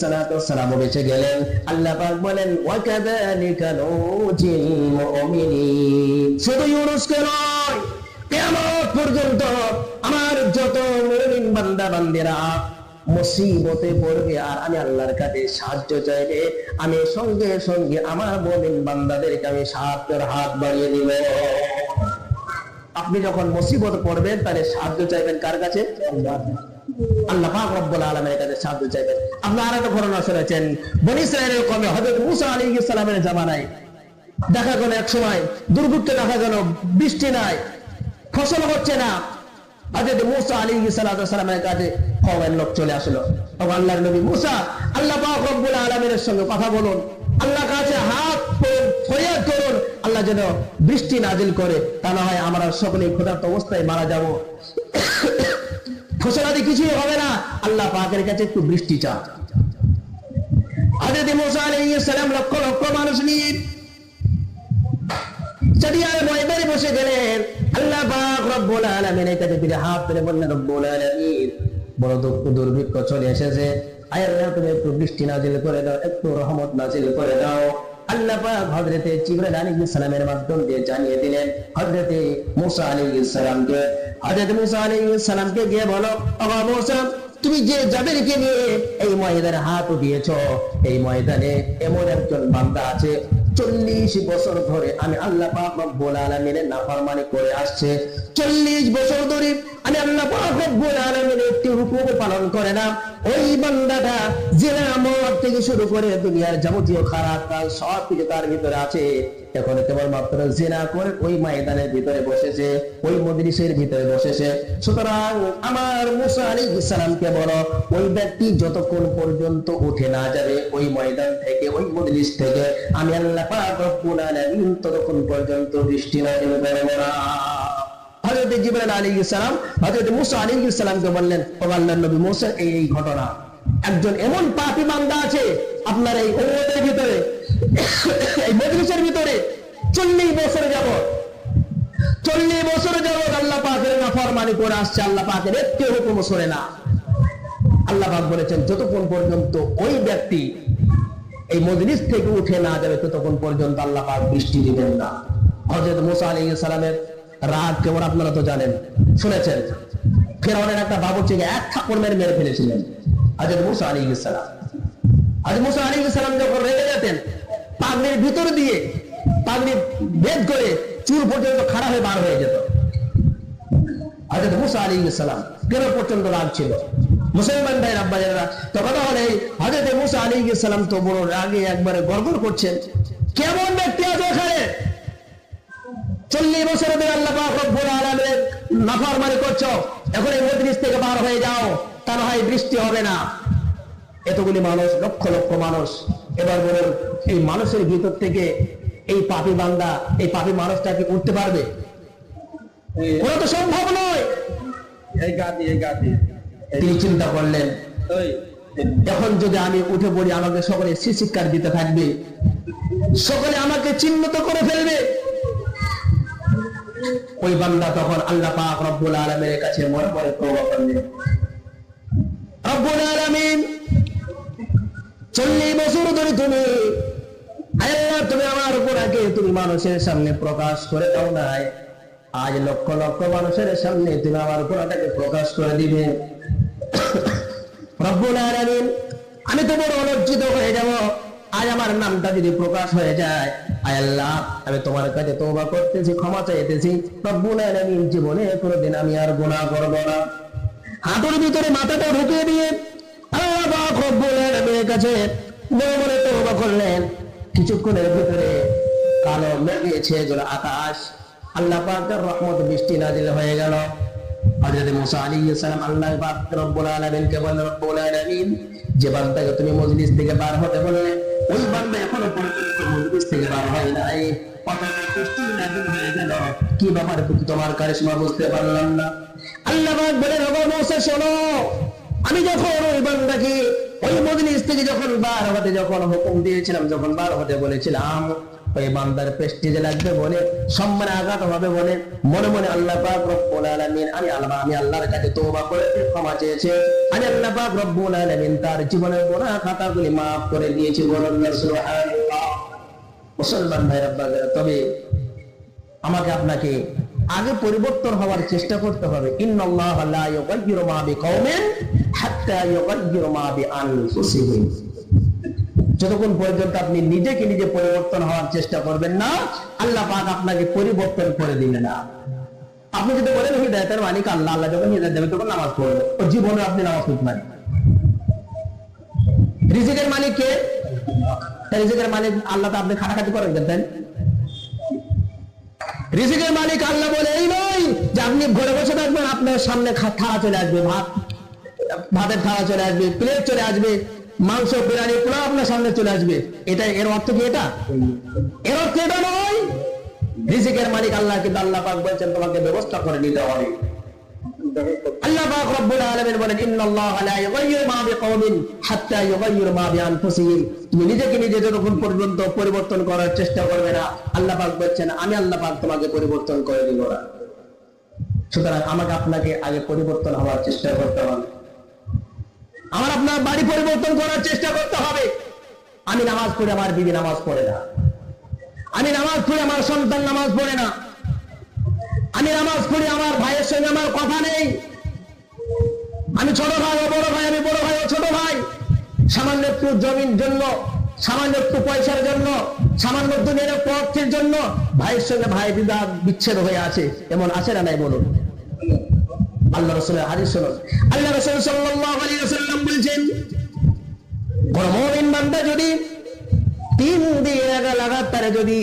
সালামও বেঁচে গেলেন। আল্লাহ পাক বলেন, ওয়া কাযালিকা নুজিল মুমিনিন। শুধু ইউনূসকে নয়, কিয়ামত পর্যন্ত আমার যত মুমিন বান্দা বান্দিরা মুসিবতে পড়বে আর আমি আল্লাহর কাছে সাহায্য চাইবে, আমি সঙ্গে সঙ্গে আমার মুমিন বান্দাদেরকে আমি সাহায্যের হাত বাড়িয়ে দিব। আপনি যখন মুসিবতে পড়বেন, তাহলে সাহায্য চাইবেন কার কাছে? আল্লাহ পাক রব্বুল আলামিনের কাছে সাহায্য চাইবেন। আপনারা আরেকটা ঘটনা শুনেছেন, বনী ইসরাঈলের কওমে হযরত মুসা আলাইহিস সালামের জামানায় দেখা গেল এক সময় দুর্ভিক্ষ, দেখা গেল বৃষ্টি নাই, ফসল হচ্ছে না। হযরত মুসা আলাইহিস সালামের কাছে কওমের লোক চলে আসলো। তখন আল্লাহর নবী মুসা, আল্লাহ পাক রব্বুল আলামিনের সঙ্গে কথা বলুন, আল্লাহর কাছে হাত ফরিয়াদ করুন, আল্লাহ যেন বৃষ্টি নাজিল করে, তা না হয় আমরা সকলে ক্ষুধার্ত অবস্থায় মারা যাব, ফসলাদি কিছুই হবে না। আল্লাহ পাকের কাছে একটু বৃষ্টি চান। হযরত মুসা আলাইহিস সালাম লক্ষ লক্ষ মানুষ নিয়ে চটিয়ার ময়দানে বসে গেলেন। আল্লাহ পাক রব্বুল আলামিনের কাছে ফিরে হাত তুলে বললেন, রব্বুল আলামিন, বড় দুঃখ দুর্ভিক্ষ চলে এসেছে, আয় আল্লাহ, তুমি একটু বৃষ্টি নাজিল করে দাও, একটু রহমত নাজিল করে দাও। আল্লাহ পাক হযরত জিবরাইল আলাইহিস সালামের মাধ্যমে দিয়ে জানিয়ে দিলেন হযরত মুসা আলাইহিস সালামকে। হযরত মুসা আলাইহিস সালামকে গিয়ে বলো, ও মুসা, তুমি যে যাদেরকে নিয়ে এই ময়দানে হাত উঠিয়েছো, এই ময়দানে এমন একজন বান্দা আছে 40 বছর ধরে আমি আল্লাহ পাক রব্বুল আলামিনের নাফরমানি করে আসছে। 40 বছর ধরে আমি আল্লাহ পাক রব্বুল আলামিনের একটি হুকুম পালন করে না। ওই বান্দাটা জিনা মদ থেকে শুরু করে দুনিয়ার যাবতীয় খারাপ কাজ সব কিছু তার ভিতরে আছে। এখন কেবলমাত্র জিনা করে ওই ময়দানের ভিতরে বসেছে, ওই মজলিসের ভিতরে বসেছে। সুতরাং আমার মুসা আলাইহিস সালামকে বলো, ওই ব্যক্তি যতক্ষণ পর্যন্ত উঠে না যাবে ওই ময়দান থেকে, ওই মজলিস থেকে, আমি আল্লাহ পাক রব্বুল আলামিন ততক্ষণ পর্যন্ত বৃষ্টি নাজিল করব না। হযরত জিবরাইল আলাইহিস সালাম হযরত মুসা আলাইহিস সালামকে বললেন, ও আল্লাহর নবী মুসা, এই ঘটনা, একজন এমন পাপী বান্দা আছে আপনার এই উম্মতের ভিতরে, এই মজলিসের ভিতরে 40 বছর যাবত, 40 বছর যাবত আল্লাহ পাকের নাফরমানি করে আসছে, আল্লাহ পাকের একটি হুকুম শোনে না। আল্লাহ পাক বলেছেন, যতক্ষণ পর্যন্ত ওই ব্যক্তি এই মজলিস থেকে উঠে না যাবে ততক্ষণ পর্যন্ত আল্লাহ পাক বৃষ্টি দিবেন না। হযরত মুসা আলাইহিস সালামের রাগ কেমন আপনারা তো জানেন, শুনেছেন। ফেরাউনের একটা বাবুর্চিকে এক থাপ্পড় মেরে ফেলেছিলেন হযরত মুসা আলাইহিস সালাম। হযরত মুসা আলাইহিস সালাম যখন রেগে যেতেন, পাগড়ির ভিতর দিয়ে পাগড়ি ভেদ করে চুল পর্যন্ত খাড়া হয়ে বার হয়ে যেত। হযরত মুসা আলাইহিস সালাম কেন প্রচন্ড রাগ ছিল। মুসলমান ভাই আব্বাজানেরা, তো কথা হলে হযরত মুসা আলাইহিস সালাম তো বড় রাগে একবারে গড়গড় করছেন, কেমন ব্যক্তি আছে এখানে 40 বছর ধরে আল্লাহ পাক রব্বুল আলামিনের নাফরমানি করছো, এখন এই মজলিস থেকে বার হয়ে যাও, তা না হয় বৃষ্টি হবে না। এতগুলি মানুষ, লক্ষ লক্ষ মানুষ, এবার বলুন এই মানুষের ভিতর থেকে এই পাপী বান্দা, এই পাপী মানুষটাকে উঠতে পারবে? ওরা তো সম্ভব নয়। তিনি চিন্তা করলেন, এখন যদি আমি উঠে পড়ি আমাকে সকলে শিক্ষার দিতে থাকবে, সকলে আমাকে চিহ্নিত করে ফেলবে। ওই বান্দা তখন আল্লাহ পাক রব্বুল আলামিনের কাছে মনে মনে তওবা করলেন, রব্বুল আলামিন 40 বছর ধরে তুমি আল্লাহ তুমি আমার গুনাহকে তুমি মানুষের সামনে প্রকাশ করে দাও নাই, আজ লক্ষ লক্ষ মানুষের সামনে তুমি আমার গুনাহটাকে প্রকাশ করে দিবে। রব্বুল আলামিন আমি তো বড় লজ্জিত হয়ে যাব, আজ আমার নামটা যদি প্রকাশ হয়ে যায়, আয় আল্লাহ আমি তোমার কাছে তওবা করতেছি, ক্ষমা চাইতেছি, রব্বুল আলামিন জীবনে কোনোদিন আমি আর গুনাহ করব না। হাঁটুর ভিতরে মাথাটা ঢুকিয়ে দিয়ে আল্লাহ পাক রব্বুল আলামিনের কাছে মনে মনে তওবা করলেন। কিছুক্ষণের ভিতরে কালো মেঘে ছেয়ে গেল আকাশ, আল্লাহ পাকের রহমত বৃষ্টি নাজিল হয়ে গেল। হযরত মুসা আলাইহিস সালাম আল্লাহ পাক রব্বুল আলামিনকে বললেন, রব্বুল আলামিন যে বান্দাকে তুমি মজলিস থেকে বার হতে বললে, ওই বান্দা এখনো পর্যন্ত মজলিস থেকে বার হয় নাই, বৃষ্টি নাজিল হয়ে গেল, কি ব্যাপার তোমার কারিশমা বুঝতে পারলাম না। আল্লাহ পাক বলেন, ওগো মুসা শোনো, আমি যখন ওই বান্দাকে ওই মজলিস থেকে যখন বার হতে যখন হুকুম দিয়েছিলাম, যখন বার হতে বলেছিলাম, ওই বান্দার প্রেস্টিজে লাগবে বলে, সম্মানে আঘাত হবে বলে মনে মনে আল্লাহ পাক রব্বুল আলামিন আমি আল্লাহর কাছে তওবা করে ক্ষমা চেয়েছি, আমি আল্লাহ পাক রব্বুল আলামিন তার জীবনের গুনাহ খাতাগুলি maaf করে দিয়েছি। বলুন সুবহানাল্লাহ। মুসলমান ভাইরা, তবে আমাকে আপনাকে আগে পরিবর্তন হওয়ার চেষ্টা করতে হবে। ইন্নাল্লাহা লা ইউগাইয়িরু মা বিকাওমিন হাত্তা ইউগাইয়িরু মা বিআনফুসিহিম। যতক্ষণ পর্যন্ত আপনি নিজেকে নিজে পরিবর্তন হওয়ার চেষ্টা করবেন না, আল্লাহ পাক আপনাকে পরিবর্তন করে দিবে না। আপনি যদি বলেন হিদায়াতের মালিক আল্লাহ, আল্লাহ যখন হিদায়াত দেবে তখন নামাজ পড়বো, ও জীবনে আপনি নামাজ পড়তে পারেন। রিজিকের মালিক কে? রিজিকের মালিক আল্লাহ, তো আপনি খাটাখাটি করেন দেন। রিজিকের মালিক আল্লাহ বলে এই নয় যে আপনি ঘরে বসে থাকবেন, আপনার সামনে থালা চলে আসবে, ভাতের থালা চলে আসবে, প্লেট চলে আসবে, মাংস বিরিয়ানি পুরো আপনার সামনে চলে আসবে। এটা এর অর্থ কি? এটা এর অর্থ এটা নয়। রিজিকের মালিক আল্লাহ, কিন্তু আল্লাহ পাক বলেন তোমাকে ব্যবস্থা করে নিতে হবে। আল্লাহ পাক রব্বুল আলামিন বলেন, ইন্নাল্লাহা লা ইউগাইয়িরু মা বিকাওমিন হাত্তা ইউগাইয়িরু মা বিআনফুসিহিম। তুমি নিজেকে নিজে যতক্ষণ পর্যন্ত পরিবর্তন করার চেষ্টা করবে না, আল্লাহ পাক বলেন আমি আল্লাহ পাক তোমাকে পরিবর্তন করে দিব না। সুতরাং আমাকে আপনাকে আগে পরিবর্তন হওয়ার চেষ্টা করতে হবে। আমার আপনার বাড়ি পরিবর্তন করার চেষ্টা করতে হবে। আমি নামাজ পড়ে, আমার বিবি নামাজ পড়ে না। আমি নামাজ পড়ে, আমার সন্তান নামাজ পড়ে না। আমি নামাজ পড়ি, আমার ভাইয়ের সঙ্গে আমার কথা নেই। আমি ছোট ভাই ও বড় ভাই, আমি বড় ভাই ও ছোট ভাই। সামান্য একটু জমির জন্য, সামান্য একটু পয়সার জন্য, সামান্য দুনিয়ার অর্থের জন্য ভাইয়ের সঙ্গে ভাই বিচ্ছেদ হয়ে আছে, এমন আছে না নাই বলুন? আল্লাহ রাসূলের হাদিস শুনুন। আল্লাহ রাসূল সাল্লাল্লাহু আলাইহি ওয়াসাল্লাম বলেছেন, কোন মুমিন বান্দা যদি 3 দিন লাগাতার যদি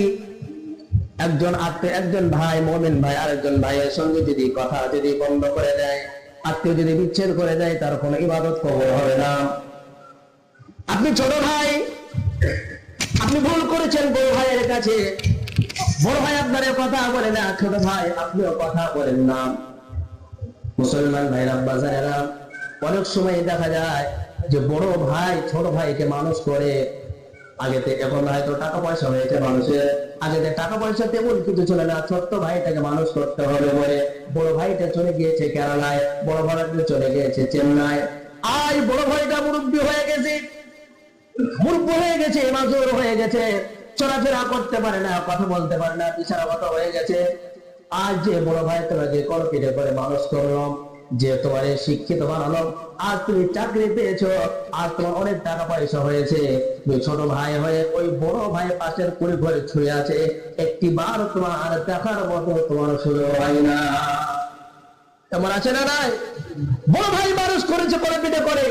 একজন ভাই মুমিন ভাই আরেকজন ভাইয়ের সঙ্গে যদি কথা যদি বন্ধ করে দেয়, আত্মীয় যদি বিচ্ছেদ করে দেয়, তার কোনো ইবাদত কবুল হবে না। আপনি ছোট ভাই, আপনি ভুল করেছেন বড় ভাইয়ের কাছে, বড় ভাই আপনার কথা বলে না, ছোট ভাই আপনিও কথা বলেন না। মুসলমান ভাইরা, বাজারেরা, অনেক সময় দেখা যায় যে বড় ভাই ছোট ভাইকে মানুষ করে আগেতে, এখন হয়তো টাকা পয়সা হয়েছে মানুষের, আগেতে টাকা পয়সা তেমন কিছু ছিল না, ছোট্ট ভাইটাকে মানুষ করতে হবে বলে বড় ভাইটা চলে গিয়েছে কেরালায়, বড় ভাইটা চলে গিয়েছে চেন্নাই। আজ বড় ভাইটা মুরব্বী হয়ে গেছে, মাজুর হয়ে গেছে, চলাফেরা করতে পারে না, কথা বলতে পারে না, ইশারা কথা হয়ে গেছে। আজ যে বড় ভাই তোমাকে কলপিটে করে মানুষ করলো, যে তোমার শিক্ষিত বানালো, আজ তুমি চাকরি পেয়েছো, আজ তোমার অনেক টাকা পয়সা হয়েছে, তুমি ছোট ভাই হয়ে ওই বড় ভাই পাশের কুড়ি ঘরে ছুঁয়ে আছে, একটি বার তোমার দেখার মতো তোমার সুযোগ হয় না। তেমন আছে না নাই? বড় ভাই মানুষ করেছে কলপিটে করে,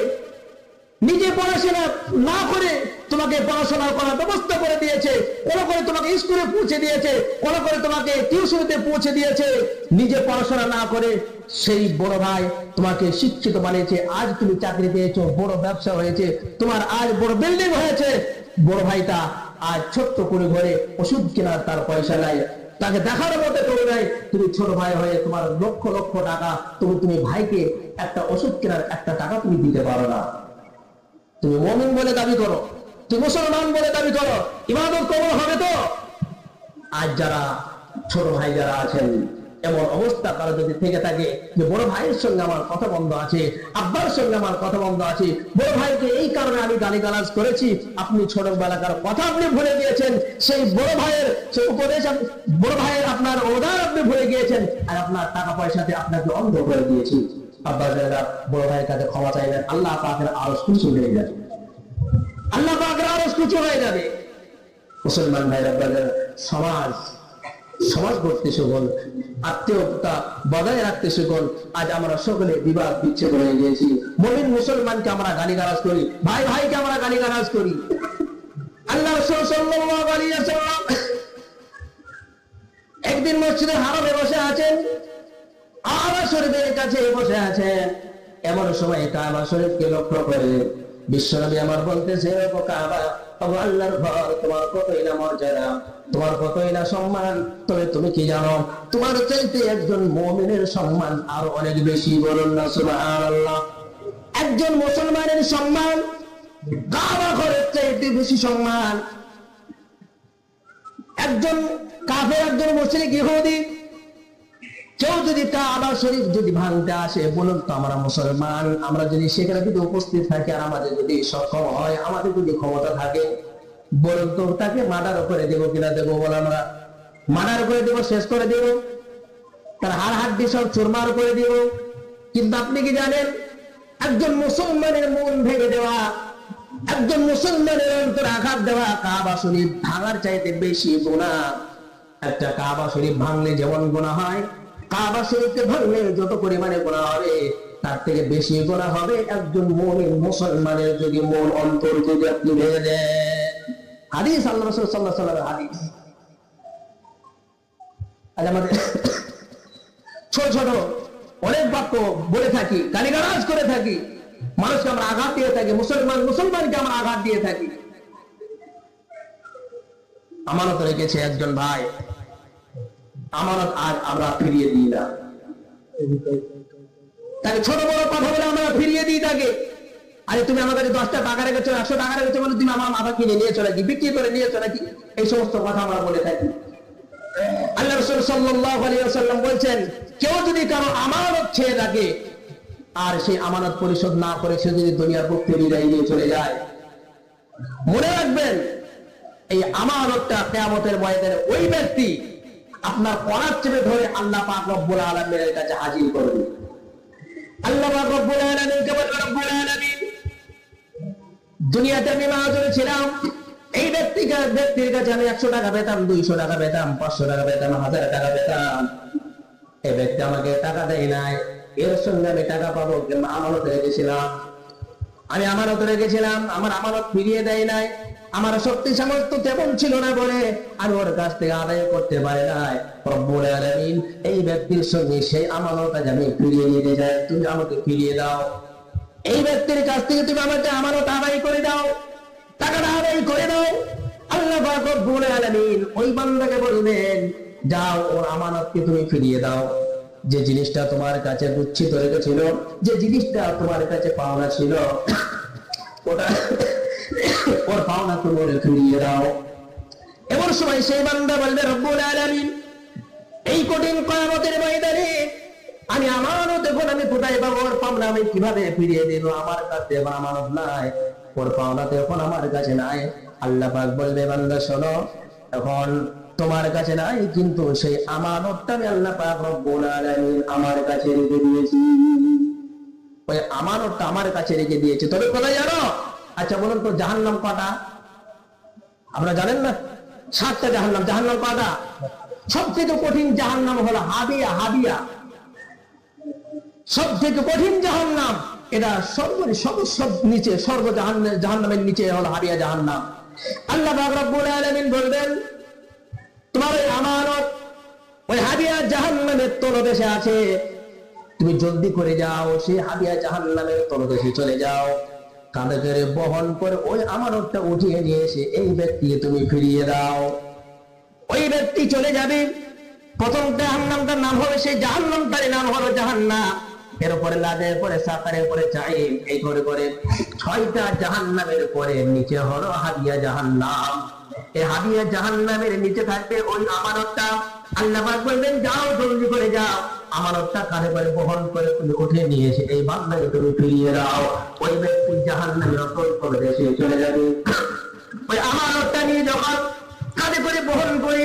নিজে পড়াশোনা না করে তোমাকে পড়াশোনা করার ব্যবস্থা করে দিয়েছে, কোন করে তোমাকে স্কুলে পৌঁছে দিয়েছে, কোন করে তোমাকে টিউশনিতে পৌঁছে দিয়েছে। নিজে পড়াশোনা না করে সেই বড় ভাই তোমাকে শিক্ষিত বানিয়েছে, আজ তুমি চাকরি পেয়েছো, বড় ব্যবসা হয়েছে তোমার, আজ বড় বিল্ডিং হয়েছে। বড় ভাইটা আর ছোট্ট করে ঘরে ওষুধ কেনার তার পয়সা নাই, তাকে দেখার মতো কেউ নাই। তুমি ছোট ভাই হয়ে তোমার লক্ষ লক্ষ টাকা, তুমি ভাইকে একটা ওষুধ কেনার একটা টাকা তুমি দিতে পারো না। তুমি মুমিন বলে দাবি করো, তুমি মুসলমান বলে দাবি করো, ইবাদত কবুল হবে তো? আজ যারা ছোট ভাই যারা আছেন, এমন অবস্থা কারো যদি থেকে থাকে যে বড় ভাইয়ের সঙ্গে আমার কথা বন্ধ আছে, আব্বার সঙ্গে আমার কথা বন্ধ আছে, বড় ভাইকে এই কারণে আমি গালিগালাজ করেছি, আপনি ছোটবেলাকার কথা আপনি ভুলে গিয়েছেন, সেই বড় ভাইয়ের সেই উপদেশ, বড় ভাইয়ের আপনার অনুদান আপনি ভুলে গিয়েছেন, আর আপনার টাকা পয়সাতে আপনাকে অন্ধ করে দিয়েছি। আব্বা যারা বড় ভাইয়ের কাছে ক্ষমা চাইবেন, আল্লাহ পাকের আরশ খুশি হয়ে যাবে, আল্লাহ পাকের আরশ খুশি হয়ে যাবে। মুসলমান ভাইরা সমাজ করতে শিখুন, আত্মীয়তা বজায় রাখতে শিখুন। আজ আমরা সকলে বিবাদ বিচ্ছেদ হয়ে গিয়েছি। মুমিন মুসলমানকে আমরা গালিগালাজ করি, ভাই ভাইকে আমরা গালিগালাজ করি। আল্লাহ রাসূল সাল্লাল্লাহু আলাইহি ওয়াসাল্লাম একদিন মসজিদে হারামে বসে আছেন, কাবা শরীফের কাছে বসে আছেন। এমন সময় কাবা শরীফকে লক্ষ্য করে বিশ্বনবী আমার বলতেছে, ও কাবা, ও আল্লাহর ঘর, তোমার কতই না মর্যাদা, তোমার কতই না সম্মান। তবে তুমি কি জানো, তোমার চাইতে একজন মুমিনের সম্মান আরো অনেক বেশি। বলুন না সুবহানাল্লাহ। একজন মুসলমানের সম্মান কাবা ঘরের চাইতে বেশি সম্মান। একজন কাফের, একজন মুশরিক ইহুদি কেউ যদি কাবা শরীফ যদি ভাঙতে আসে, বলুন তো আমরা মুসলমান, আমরা যদি সেখানে যদি উপস্থিত থাকি আর আমাদের যদি সক্ষম হয়, আমাদের যদি ক্ষমতা থাকে, বলুন তো তাকে মার্ডার করে দেবো কিনা দেবো? বলে আমরা মার্ডার করে দেবো, শেষ করে দেব, তার হাড় হাড্ডি সব চুরমার করে দেব। কিন্তু আপনি কি জানেন, একজন মুসলমানের মন ভেঙে দেওয়া, একজন মুসলমানের অন্তরে আঘাত দেওয়া কাবা শরীফ ভাঙার চাইতে বেশি গুনাহ। একটা কাবা শরীফ ভাঙলে যেমন গুনাহ হয়, কাবা শরীফকে ভাঙলে যত পরিমাণে গুনাহ হবে, তার থেকে বেশি গুনাহ হবে একজন মুমিন মুসলমানের যদি মন অন্তর যদি আপনি ভেঙে দেন। হাদিস, আল্লাহ রাসূল সাল্লাল্লাহু আলাইহি ওয়াসাল্লামের হাদিস। আজ আমাদের ছোট ছোট অনেক বাক্য বলে থাকি, গালিগালাজ করে থাকি, মানুষকে আমরা আঘাত দিয়ে থাকি, মুসলমানকে আমরা আঘাত দিয়ে থাকি। আমানত রেখেছে একজন ভাই, আমানত আজ আমরা ফিরিয়ে দিই না, তাকে ছোট বড় কথা বলে আমরা ফিরিয়ে দিই তাকে। আরে তুমি আমার কাছে 10টা টাকা রেখেছো, 100 টাকা রেখেছো, বলে তুমি আমার মাথা কিনে নিয়েছো নাকি, বিক্রি করে নিয়েছো নাকি, এই সমস্ত কথা আমরা বলে থাকি। আল্লাহ রাসূল সাল্লাল্লাহু আলাইহি ওয়াসাল্লাম বলেন, কেউ যদি কারো আমানত ছেড়ে থাকে আর সেই আমানত পরিশোধ না করে সে যদি দুনিয়ার বুক থেকে বিদায় নিয়ে চলে যায়, মনে রাখবেন এই আমানতটা কিয়ামতের ময়দানে ওই ব্যক্তি আপনার কলার চেপে ধরে আল্লাহ পাক রব্বুল আলামিনের কাছে হাজির করবে। আল্লাহ পাক রব্বুল আলামিন কেবল রব্বুল আলামিন, দুনিয়াতে আমি মাহাজরে ছিলাম, এই ব্যক্তির কাছে আমি 100 টাকা পেতাম, 200 টাকা পেতাম, 500 টাকা পেতাম, 1000 টাকা পেতাম। এই ব্যক্তি আমাকে টাকা দেয় নাই, এর সঙ্গে আমি টাকা পাবো কিংবা আমানত রেখেছিলাম, আমি আমানত রেখেছিলাম, আমার আমানত ফিরিয়ে দেয় নাই, আমার শক্তি সামর্থ্য তেমন ছিল না বলে আমি ওর কাছ থেকে আদায় করতে পারি নাই। রব্বুল আলামিন এই ব্যক্তির সঙ্গে সেই আমানত আমি ফিরিয়ে নিতে চাই, তুমি আমাকে ফিরিয়ে দাও। এই ব্যক্তির কাছ থেকে তুমি আমাকে আমানত আদায় করে দাও, টাকাটা আদায় করে দাও। আল্লাহ পাক রব্বুল আলামিন ওই বান্দাকে বলবেন, যাও ওর আমানতকে তুমি ফিরিয়ে দাও। যে জিনিসটা তোমার কাছে গুচ্ছিত রেখেছিল, যে জিনিসটা তোমার কাছে পাওনা ছিল, ওটা ওর পাওনা তুমি ফিরিয়ে দাও। এমন সময় সেই বান্দা বলবে, রব্বুল আলামিন এই কঠিন কিয়ামতের ময়দানে আমি আমানত এখন আমি কোথায় পাবো, ওর পাওনা আমি কিভাবে ফিরিয়ে দেব? আমার কাছে এখন আমানত নাই, ওর পাওনা তো এখন আমার কাছে নাই। আল্লাহ পাক বলবে, বান্দা শোনো, এখন তোমার কাছে নাই, কিন্তু সেই আমানতটা আমি আল্লাহ পাক রব্বুল আলামিন আমার কাছে রেখে দিয়েছি। ওই আমানতটা আমার কাছে রেখে দিয়েছে। তবে কোথায় জানো? আচ্ছা বলুন তো, জাহান্নাম কটা? আপনারা জানেন না? 7টা জাহান্নাম। জাহান্নাম কটা? সবচেয়ে কঠিন জাহান্নাম হলো হাবিয়া। হাবিয়া সবচেয়ে কঠিন জাহান্নাম, এটা সব নিচে, সর্ব জাহান্নামের নিচে হলো হাবিয়া জাহান্নাম। আল্লাহ পাক রব্বুল আলামিন বলবেন, তোমার ওই আমানত ওই হাবিয়া জাহান্নামের তলদেশে আছে, তুমি জলদি করে যাও, সেই হাবিয়া জাহান্নামের তলদেশে চলে যাও। কাঁধে করে বহন করে ওই আমানতটা উঠিয়ে নিয়ে এসে এই ব্যক্তিকে তুমি ফিরিয়ে দাও। ওই ব্যক্তি চলে যাবে, প্রথম জাহান্নামটার নাম হবে সেই জাহান্নামটার নাম হলো জাহান্নাম, এর উপরে লাদের পরে সাকারের পরে জাহিম, এই করে করে 6টা জাহান্নামের পরে নিচে হলো হাবিয়া জাহান্নাম। এই হাবিয়া জাহান্নামের নিচে থাকবে ওই আমানতটা। আল্লাহ পাক বলবেন যাও জলদি করে যাও, আমানতটা কাঁধে করে বহন করে তুমি উঠে নিয়ে এসে এই বান্দাকে তুমি ফিরিয়ে দাও। ওই ব্যক্তি জাহান্নামের অতল করে দেশে চলে যাবে। ওই আমানতটা নিয়ে যখন কাঁধে করে বহন করে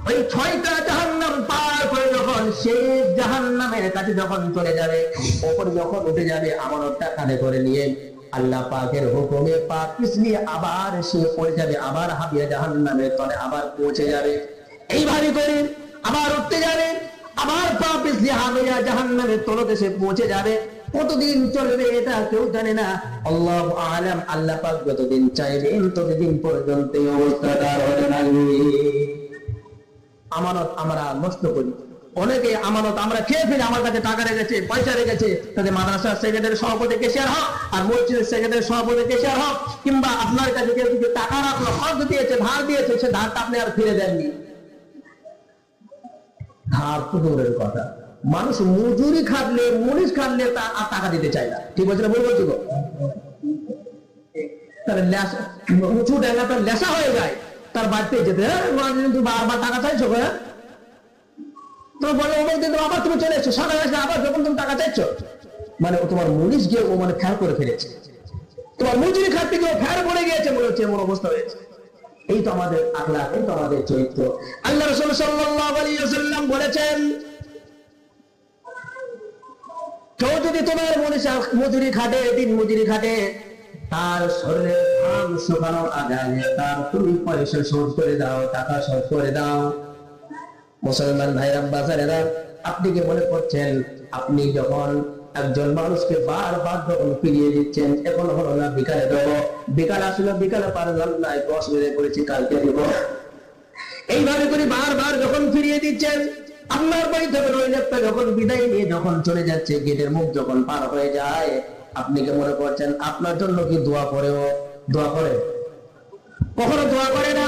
ওই 6টা জাহান্নাম পার করে যখন সেই জাহান্নামের কাছে যখন চলে যাবে, ওপরে যখন উঠে যাবে আমানতটা কাঁধে করে নিয়ে আল্লাহ পাকের হুকুমে পা পিছলিয়ে আবার সে পড়ে যাবে, আবার হাবিয়া জাহান্নামের তলে আবার পৌঁছে যাবে। এইভাবে করে আবার উঠতে যাবে, আবার পা পিছলিয়ে হাবিয়া জাহান্নামের তলতে সে পৌঁছে যাবে। কতদিন চলবে এটা কেউ জানে না, আল্লাহু আলাম। আল্লাহ পাক যতদিন চাইবেন ততদিন পর্যন্ত এই অবস্থাটা হতে থাকবে। আমানত আমরা নষ্ট করি, অনেকে আমানত আমরা খেয়ে ফেলি। আমার কাছে টাকা রেখেছে, পয়সা রেখেছে, তাদের মাদ্রাসার সেক্রেটারি সভাপতি কেশিয়ার হোক আর মসজিদের সেক্রেটারি সভাপতি কেশিয়ার হোক, কিংবা আপনার কাছে কেউ কিছু টাকা রাখলো, খরচ দিয়েছে, ধার দিয়েছে, সে ধারটা আপনি আর ফিরে দেননি। ধার তো দূরের কথা, মানুষ মজুরি খাটলে মুনিশ খাটলে তা আর টাকা দিতে চায় না। ঠিক বলছে না, ভুল বলছি গো? তাহলে উঁচু ডাঙ্গা তার লেসা হয়ে যায়, তার বাড়িতে যেতে তুই বারবার টাকা চাইছো, তোমার বলে অমুক দিন আবার তুমি চলে এসছো, সকালে আসলে আবার যখন তুমি টাকা চাইছো, মানে ও তোমার মুনিশ গিয়ে ও মানে ফের করে ফেলেছে, তোমার মজুরি খাটতে গিয়ে ফের পড়ে গিয়েছে, মনে হচ্ছে এমন অবস্থা হয়েছে। এই তো আমাদের আখলাক, এই তো আমাদের চরিত্র। আল্লাহ রাসূল সাল্লাল্লাহু আলাইহি ওয়াসাল্লাম বলেছেন, কেউ যদি তোমার মজুরি খাটে, দিন মজুরি খাটে, তার শরীরে ঘাম শুকানোর আগে তার তুমি পয়সা শোধ করে দাও, টাকা শোধ করে দাও। মুসলমান ভাইরা বাজারেরা, আপনি কি মনে করছেন আপনি যখন একজন মানুষকে বারবার যখন ফিরিয়ে দিচ্ছেন, এখন হলো না বিকালে দেবো, বিকাল আসলে বিকালে পারলাম না, একটু অসুবিধায় পড়েছি, কালকে দিব, এইভাবে করে বারবার যখন ফিরিয়ে দিচ্ছেন, আপনার বাড়ি থেকে ওই লোকটা যখন বিদায় নিয়ে যখন চলে যাচ্ছে, গেটের মুখ যখন পার হয়ে যায়, আপনি কি মনে করছেন আপনার জন্য কি দোয়া করে? কখনো দোয়া করে না।